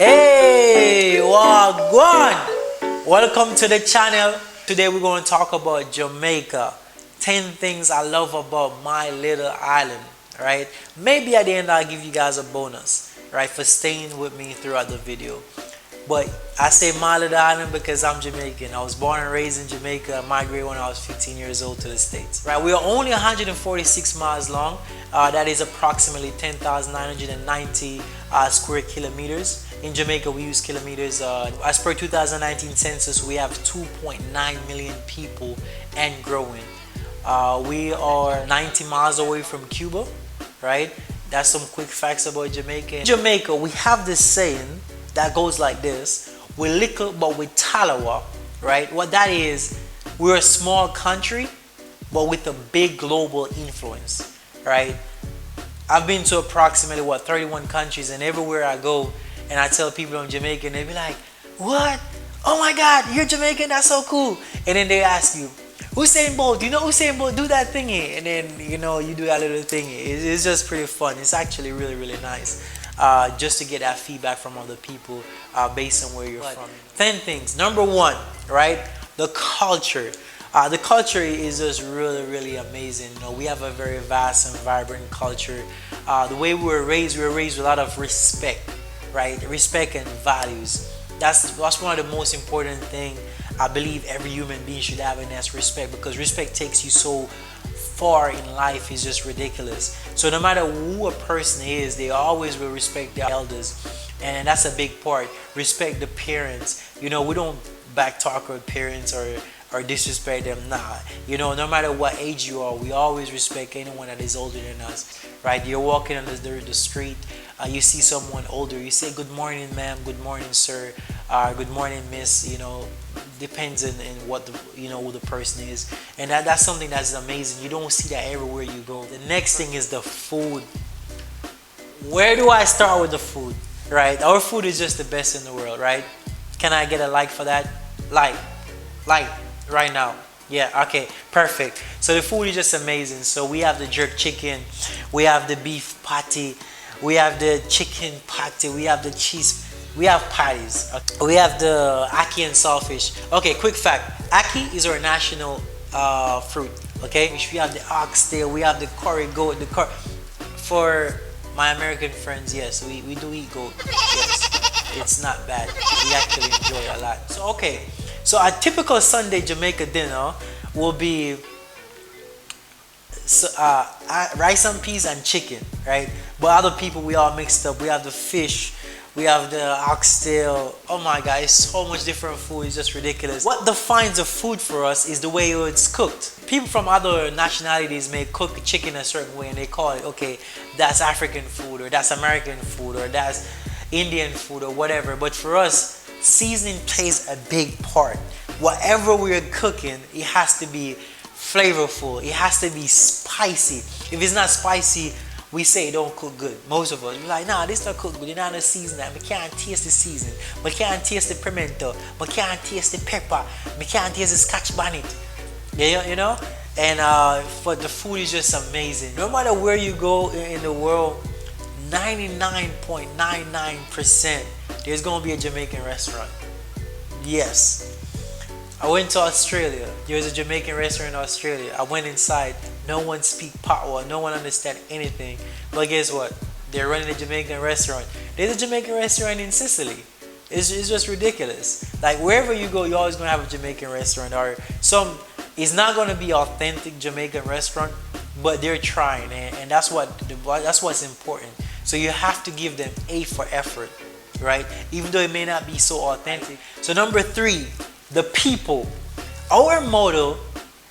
Hey, wagwan! Welcome to the channel. Today we're going to talk about Jamaica. 10 things I love about my little island, right? Maybe at the end I'll give you guys a bonus, right, for staying with me throughout the video. But I say my little island because I'm Jamaican. I was born and raised in Jamaica. I migrated when I was 15 years old to the States. Right, we are only 146 miles long. That is approximately 10,990 square kilometers. In Jamaica, we use kilometers. As per 2019 census, we have 2.9 million people and growing. We are 90 miles away from Cuba, right? That's some quick facts about Jamaica. In Jamaica, we have this saying that goes like this: we little but we talawa, right? What that is, we're a small country but with a big global influence, right? I've been to approximately 31 countries, and everywhere I go and I tell people I'm Jamaican, they be like, what? Oh my God, you're Jamaican, that's so cool. And then they ask you, Usain Bolt, do you know Usain Bolt? Do that thingy. And then, you know, you do that little thingy. It's just pretty fun. It's actually really, really nice. Just to get that feedback from other people based on where you're from. 10 things. Number one, right? The culture. The culture is just really, really amazing. You know, we have a very vast and vibrant culture. The way we were raised with a lot of respect, right? Respect and values. That's one of the most important things I believe every human being should have, and that's respect, because respect takes you so far in life. Is just ridiculous. So no matter who a person is, they always will respect their elders, and that's a big part. Respect the parents. You know, we don't backtalk our parents or disrespect them. Nah, you know, no matter what age you are, we always respect anyone that is older than us, right? You're walking on the street, you see someone older, you say good morning ma'am, good morning sir, good morning miss. You know, depends on what the, you know, who the person is, and that's something that's amazing. You don't see that everywhere you go. The next thing is the food. Where do I start with the food? Right, our food is just the best in the world, right? Can I get a like for that? Like right now. Yeah, okay, perfect. So the food is just amazing. So we have the jerk chicken, we have the beef patty, we have the chicken patty, we have the cheese, we have patties, we have the ackee and saltfish. Okay, quick fact, ackee is our national fruit, okay? We have the oxtail, we have the curry goat, for my American friends, yes, we do eat goat. Yes, it's not bad. We actually enjoy it a lot. So okay, so a typical Sunday Jamaica dinner will be rice and peas and chicken, right? But other people, we all mixed up. We have the fish, we have the oxtail. Oh my God, it's so much different food. It's just ridiculous. What defines a food for us is the way it's cooked. People from other nationalities may cook chicken a certain way, and they call it, okay, that's African food, or that's American food, or that's Indian food, or whatever. But for us, seasoning plays a big part. Whatever we're cooking, it has to be flavorful. It has to be spicy. If it's not spicy, we say it don't cook good. Most of us, we're like, nah, this not cook good. You're not gonna season that. We can't taste the season. We can't taste the pimento. We can't taste the pepper. We can't taste the scotch bonnet. Yeah, you know? And but the food is just amazing. No matter where you go in the world, 99.99% there's gonna be a Jamaican restaurant. Yes. I went to Australia. There's a Jamaican restaurant in Australia. I went inside. No one speak patois. No one understand anything. But guess what? They're running a Jamaican restaurant. There's a Jamaican restaurant in Sicily. It's just ridiculous. Like wherever you go, you're always gonna have a Jamaican restaurant, or some. It's not gonna be authentic Jamaican restaurant, but they're trying, and that's what's important. So you have to give them A for effort, right? Even though it may not be so authentic. So number 3, the people. Our motto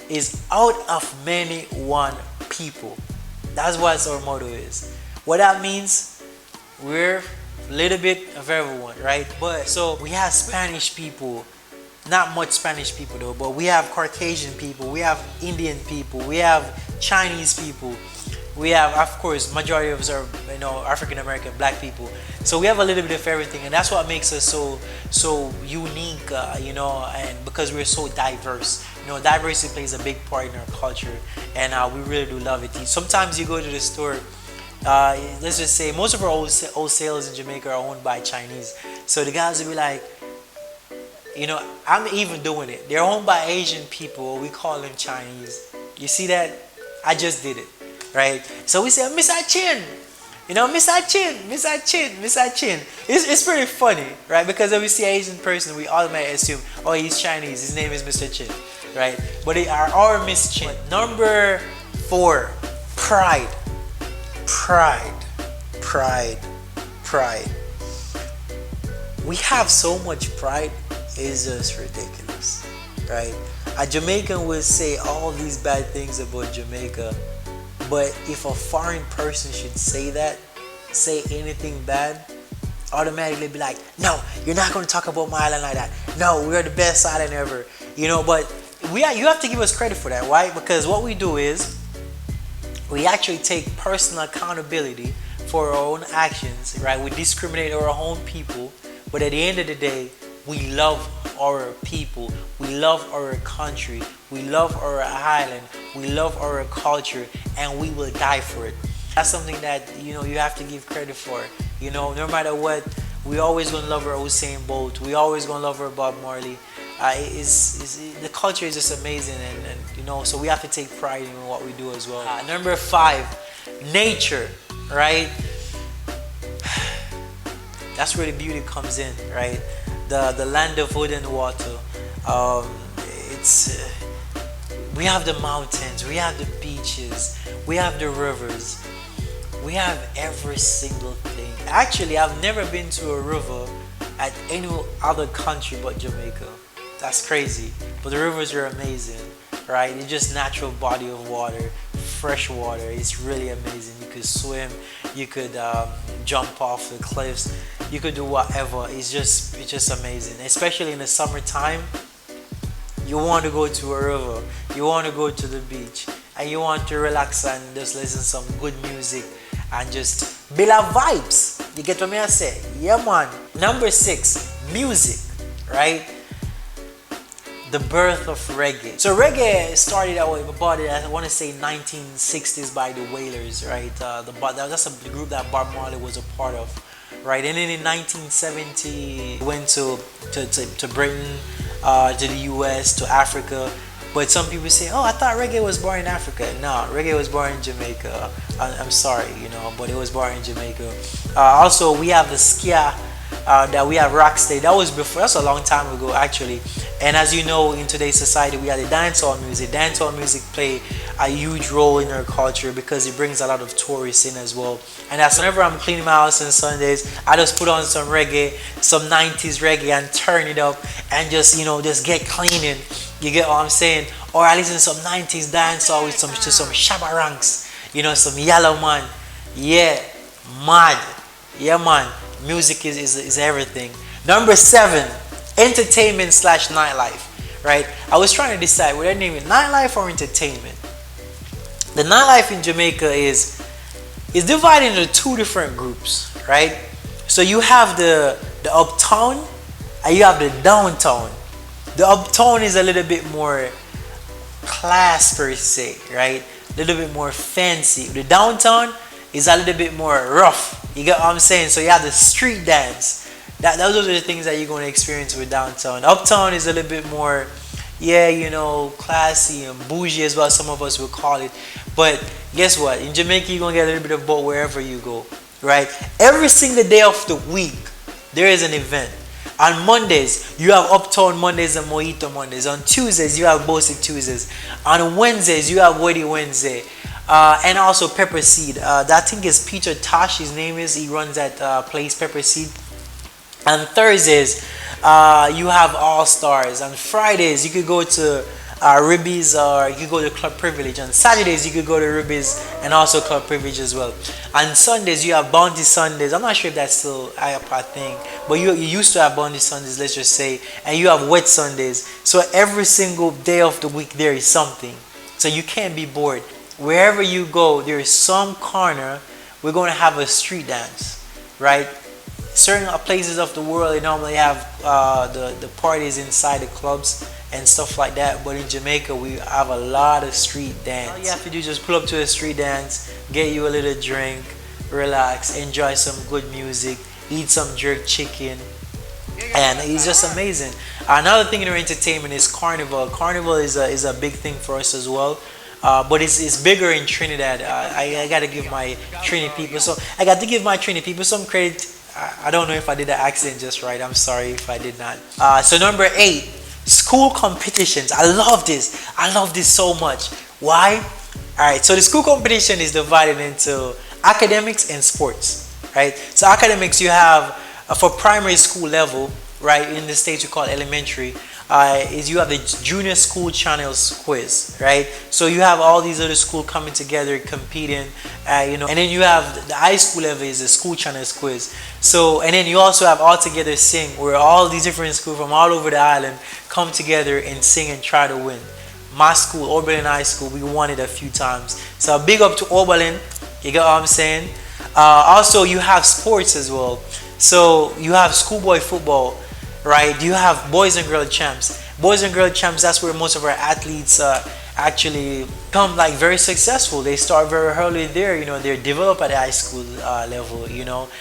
is out of many, one people. That's what our motto is. What that means, we're a little bit of everyone, right? But so we have Spanish people, not much Spanish people though, but we have Caucasian people, we have Indian people, we have Chinese people. We have, of course, majority of us are, you know, African American, black people. So we have a little bit of everything, and that's what makes us so unique, you know, and because we're so diverse. You know, diversity plays a big part in our culture, and we really do love it. Sometimes you go to the store let's just say most of our wholesalers in Jamaica are owned by Chinese. So the guys will be like, I'm even doing it. They're owned by Asian people. We call them Chinese. You see that? I just did it, right? So we say, Mr. Chin. Mr. Chin, Mr. Chin, Mr. Chin. It's pretty funny, right? Because when we see an Asian person, we automatically assume, oh, he's Chinese. His name is Mr. Chin, right? But they are our Miss Chin. Number 4, pride. Pride. Pride. Pride. We have so much pride, it's just ridiculous, right? A Jamaican will say all these bad things about Jamaica, but if a foreign person should say anything bad, automatically be like, no, you're not going to talk about my island like that. No, we're the best island ever. But you have to give us credit for that, right? Because what we do is we actually take personal accountability for our own actions, right? We discriminate our own people, but at the end of the day, we love our people, we love our country, we love our island, we love our culture, and we will die for it. That's something that you have to give credit for. No matter what, we always gonna love our Usain Bolt. We always gonna love our Bob Marley. The culture is just amazing, and so we have to take pride in what we do as well. Number 5, nature, right? That's where the beauty comes in, right? The land of wood and water. We have the mountains, we have the beaches, we have the rivers, we have every single thing. Actually, I've never been to a river at any other country but Jamaica. That's crazy. But the rivers are amazing, right? It's just natural body of water, fresh water. It's really amazing. You could swim, you could jump off the cliffs, you could do whatever. It's just amazing. Especially in the summertime, you want to go to a river, you want to go to the beach, and you want to relax and just listen to some good music and just build up vibes. You get what I say? Yeah, man. Number 6, music, right? The birth of reggae. So reggae started out about I want to say 1960s by the Wailers, right? That's a group that Bob Marley was a part of, right? And then in 1970 went to Britain, to the US, to Africa. But some people say, oh, I thought reggae was born in Africa. No, reggae was born in Jamaica. I'm sorry, but it was born in Jamaica. Also, we have the ska, that we have rocksteady. That was before. That's a long time ago, actually. And as you know, in today's society, we have the dancehall music. Dancehall music play a huge role in our culture because it brings a lot of tourists in as well. And that's whenever I'm cleaning my house on Sundays, I just put on some reggae, some 90s reggae, and turn it up and just get cleaning. You get what I'm saying? Or I listen to some 90s dancehall with some shabarangs, some yellow man. Yeah, mad. Yeah, man. Music is everything. Number 7, entertainment / nightlife, right? I was trying to decide whether to name it nightlife or entertainment. The nightlife in Jamaica is divided into 2 different groups, right? So you have the uptown and you have the downtown. The uptown is a little bit more class per se, right? A little bit more fancy. The downtown is a little bit more rough. You get what I'm saying? So you have the street dance. Those are the things that you're going to experience with downtown. Uptown is a little bit more, classy and bougie as well, some of us would call it. But guess what? In Jamaica, you're going to get a little bit of both wherever you go, right? Every single day of the week, there is an event. On Mondays, you have Uptown Mondays and Mojito Mondays. On Tuesdays, you have Bossy Tuesdays. On Wednesdays, you have Weddy Wednesday. And also Pepper Seed. That thing is Peter Tosh, his name is. He runs that place, Pepper Seed. On Thursdays, you have All Stars. On Fridays, you could go to Ribby's or you could go to Club Privilege. On Saturdays, you could go to Ribby's and also Club Privilege as well. On Sundays, you have Bounty Sundays. I'm not sure if that's still a thing, but you used to have Bounty Sundays, let's just say. And you have Wet Sundays. So every single day of the week, there is something. So you can't be bored. Wherever you go, there is some corner we're going to have a street dance, right? Certain places of the world, they normally have the parties inside the clubs and stuff like that. But in Jamaica, we have a lot of street dance. All you have to do is just pull up to a street dance, get you a little drink, relax, enjoy some good music, eat some jerk chicken, and it's just amazing. Another thing in our entertainment is carnival. Carnival is a big thing for us as well. But it's bigger in Trinidad. I got to give my Trinity people. So I got to give my Trinity people some credit. I don't know if I did the accent just right. I'm sorry if I did not. So number 8, school competitions. I love this. I love this so much. Why? All right. So the school competition is divided into academics and sports. Right. So academics you have for primary school level. Right. In the States we call it elementary. Is you have the junior school channels quiz, right? So you have all these other schools coming together, competing, and then you have the high school level is the school channels quiz. So, and then you also have All Together Sing, where all these different schools from all over the island come together and sing and try to win. My school, Oberlin High School, we won it a few times. So big up to Oberlin, you get what I'm saying? Also, you have sports as well. So you have schoolboy football, right? You have boys and girl champs. Boys and girl champs, that's where most of our athletes actually come like very successful. They start very early there, they're developed at the high school level,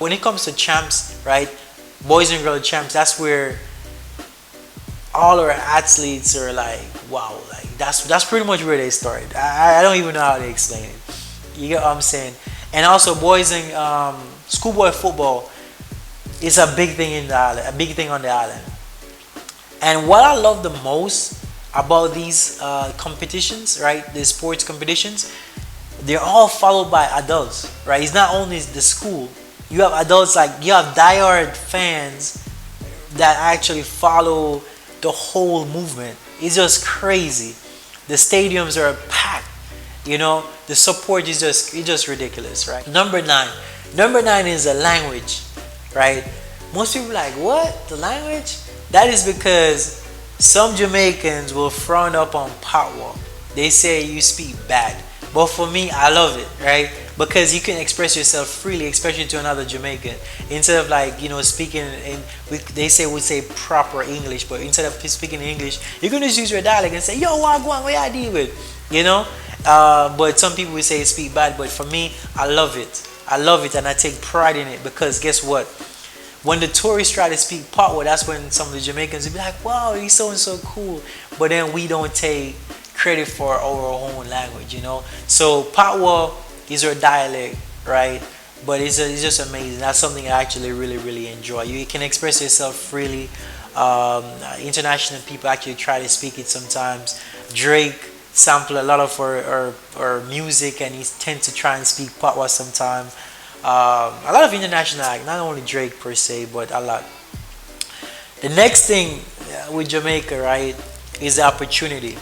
When it comes to champs, right? Boys and girl champs, that's where all our athletes are like, wow, like that's pretty much where they start. I don't even know how to explain it. You get what I'm saying? And also boys and schoolboy football, it's a big thing in the island, a big thing on the island. And what I love the most about these competitions, right, the sports competitions, they're all followed by adults, right? It's not only the school. You have adults, like you have diehard fans that actually follow the whole movement. It's just crazy. The stadiums are packed. The support is just ridiculous, right? Number 9. Number 9 is a language. Right? Most people are like, what? The language? That is because some Jamaicans will frown up on patois. They say you speak bad. But for me, I love it, right? Because you can express yourself freely, especially to another Jamaican. Instead of like, speaking in, they say proper English, but instead of speaking English, you can just use your dialect and say, yo, wagwan, what I deal with? But some people will say speak bad, but for me, I love it. I love it and I take pride in it because guess what? When the tourists try to speak patois, that's when some of the Jamaicans will be like, wow, he's so and so cool. But then we don't take credit for our own language, So patois is our dialect, right? But it's just amazing. That's something I actually really, really enjoy. You can express yourself freely. International people actually try to speak it sometimes. Drake sample a lot of our music and he tends to try and speak patois sometimes. A lot of international act, not only Drake per se, but a lot. The next thing with Jamaica, right, is the opportunity.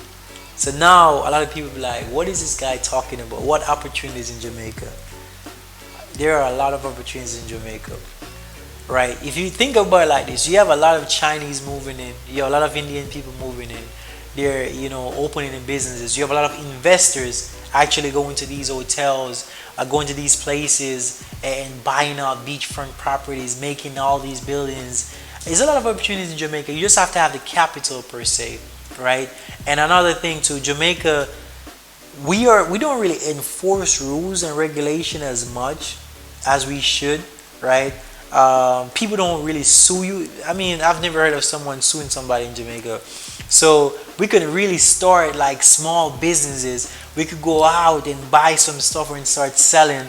So now a lot of people be like, what is this guy talking about? What opportunities in Jamaica? There are a lot of opportunities in Jamaica, right? If you think about it like this, you have a lot of Chinese moving in, you have a lot of Indian people moving in. They're opening in businesses. You have a lot of investors actually going to these hotels, going to these places and buying out beachfront properties, making all these buildings. There's a lot of opportunities in Jamaica. You just have to have the capital per se, right? And another thing too, Jamaica, we don't really enforce rules and regulation as much as we should, right? People don't really sue you. I mean, I've never heard of someone suing somebody in Jamaica. So we could really start like small businesses. We could go out and buy some stuff and start selling.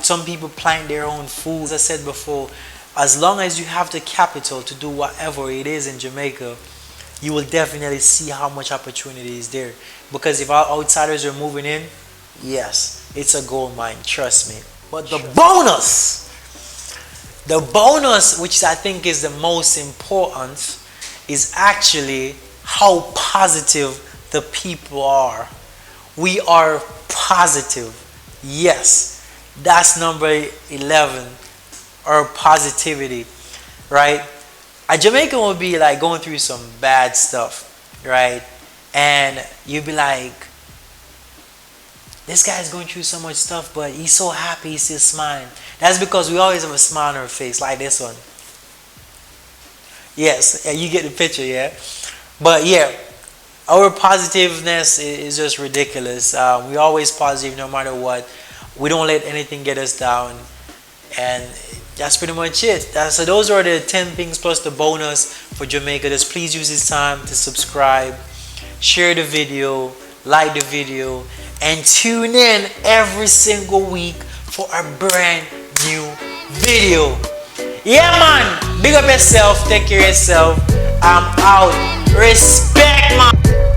Some people plant their own food. As I said before, as long as you have the capital to do whatever it is in Jamaica, you will definitely see how much opportunity is there. Because if our outsiders are moving in, yes, it's a gold mine, trust me. But the bonus, which I think is the most important, is actually how positive the people are. We are positive. Yes, that's number 11, our positivity, right? A Jamaican will be like going through some bad stuff, right? And you'll be like, this guy's going through so much stuff, but he's so happy, he's still smiling. That's because we always have a smile on our face, like this one. Yes, you get the picture, yeah? But yeah, our positiveness is just ridiculous. We always positive no matter what. We don't let anything get us down. And that's pretty much it. So those are the 10 things plus the bonus for Jamaica. Just please use this time to subscribe, share the video, like the video, and tune in every single week for a brand new video. Yeah, man. Big up yourself. Take care of yourself. I'm out. Respect, man.